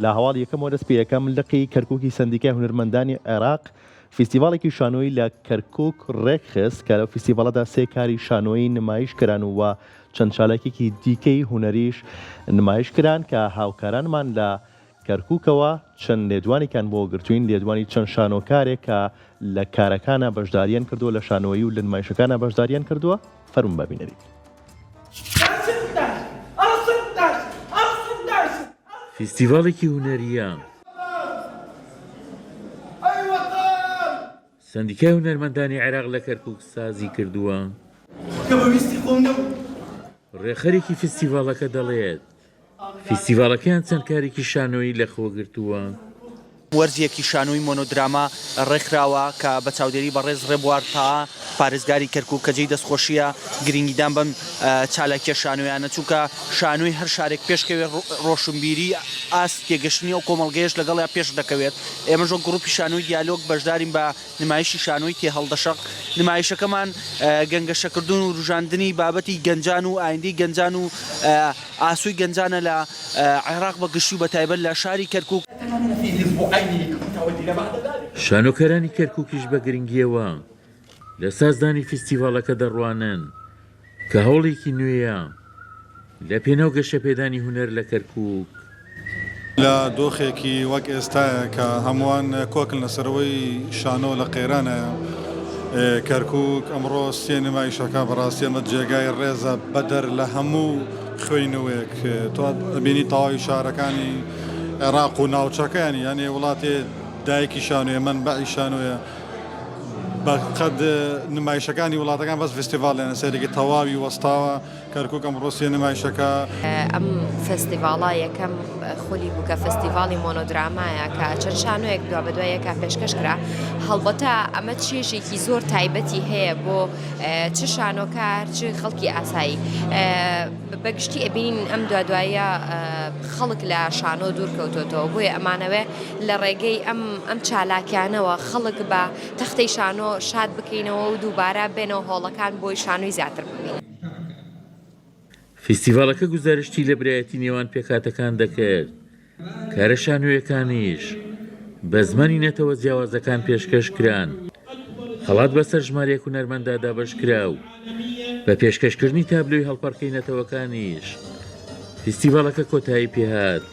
لە هەواڵ یەکەمەوە دەست پێ یەکەم لقی کەرکووکی سندیکای هونەرمەندانی عێراق فیستیڤاڵێکی شانۆیی لە کەرکووک ڕێکخست کە لەو فیستیڤاڵەدا سێ کاری شانۆیی نمایش کران و چەند چالاکێکی دیکەی هونەریش نمایش کران کە هاوکارانمان لە کەرکووکەوە چەند لێدوانێکیان بۆ گرتوین لێدوانی چەند شانۆکارێک کە لە کارەکانە بەشداریان کردووە لە شانۆیی و لە نمایشەکانە بەشداریان کردووە فەرمون ببینەریت. فیستیڤاڵێکی هونەریە سندیکای هونەرمەندانی عێراق لە کەرکووک سازی کردووە. ڕێخەرێکی فیستیڤاڵەکە دەڵێت فیستیڤاڵەکەیان چەند کارێکی شانۆیی لەخۆگرتووە. وەرزیەکی شانۆی مۆنۆدراما ڕێکخراوە کە بە چاودێری بەڕێز ڕێبوار تا پارێزگاری کەرکووک کە جێی دەستخۆشیە گرنگیدان بەم چالاکیە شانۆیانە چونکە شانۆی هەر شارێک پێشکەوێت ڕۆشنبیری ئاست تێگەشتنی ئەو کۆمەڵگەیەش لەگەڵیا پێش دەکەوێت. ئێمە ژۆ گروپی شانۆی دیالۆگ بەشدارین بە نمایشی شانۆی تێ هەڵدەشق. نمایشەکەمان گەنگەشەکردن و ڕژاندنی بابەتی گەنجان و ئایندەی گەنجان و ئاسووی گەنجانە لە عێراق بە گشتی و بە تایبەت لە شاری کەرکووک. شانۆکەرانی کەرکووکیش بە گرنگیەوە لە سازدانی فیستیڤاڵەکە دەڕوانن کە هەوڵێکی نوێیە لە پێناو گەشەپێدانی هونەر لە کەرکووک. لە دۆخێکی وەک ئێستایە کە هەمووان کۆکن لەسەرەوەی شانۆ لە قەیرانە کەرکووک ئەمڕۆ سێ نمایشەکە بەڕاستی ئەمە جێگای ڕێزە بەدەر لە هەموو خوێنەوەیەک تۆ بینی تەواوی شارەکانی عێراق و ناوچەکانی یانێ وڵاتێ دایکی شانۆیە منبعی شانۆیە بەقەد نمایشەکانی وڵاتەکان بەس فستیڤالێنە سەرێکی تەواوی وەستاوە کەرکووک ئەمڕۆ سێ نمایشەکە. ئەم فستیڤاڵە یەکەم خۆلی بووکە فستیڤاڵی مۆنۆدرامایە کە چەند شانۆیەک دوا بە دوای یەکە پێشکەش کرا. هەڵبەتە ئەمە چێژێکی زۆر تایبەتی هەیە بۆ چ شانۆکار چ خەڵکی ئاسایی. بەگشتی ئەبینین ئەم دوایە خەڵک لە شانۆ دوورکەوتۆتەوە بۆیە ئەمانەوێ لە ڕێگەی ئەم چالاکیانەوە خەڵک بە تەختەی شانۆ شاد بکەینەوە و دووبارە بێنەوە هۆڵەکان بۆی شانۆی زیاتر ببین. فیستیڤاڵەکە گوزارشتی لە برایەتی نێوان پێکهاتەکان دەکرد. کارە شانۆیەکانیش بە زمانی نەتەوە جیاوازەکان پێشکەش کران. خەڵات بەسەر ژمارەیەک هونەرمەندا دابەش کراو. بە پێشکەشکردنی تابلۆی هەڵپەڕکەی نەتەوەکانیش فیستیڤاڵەکە کۆتایی پێهات.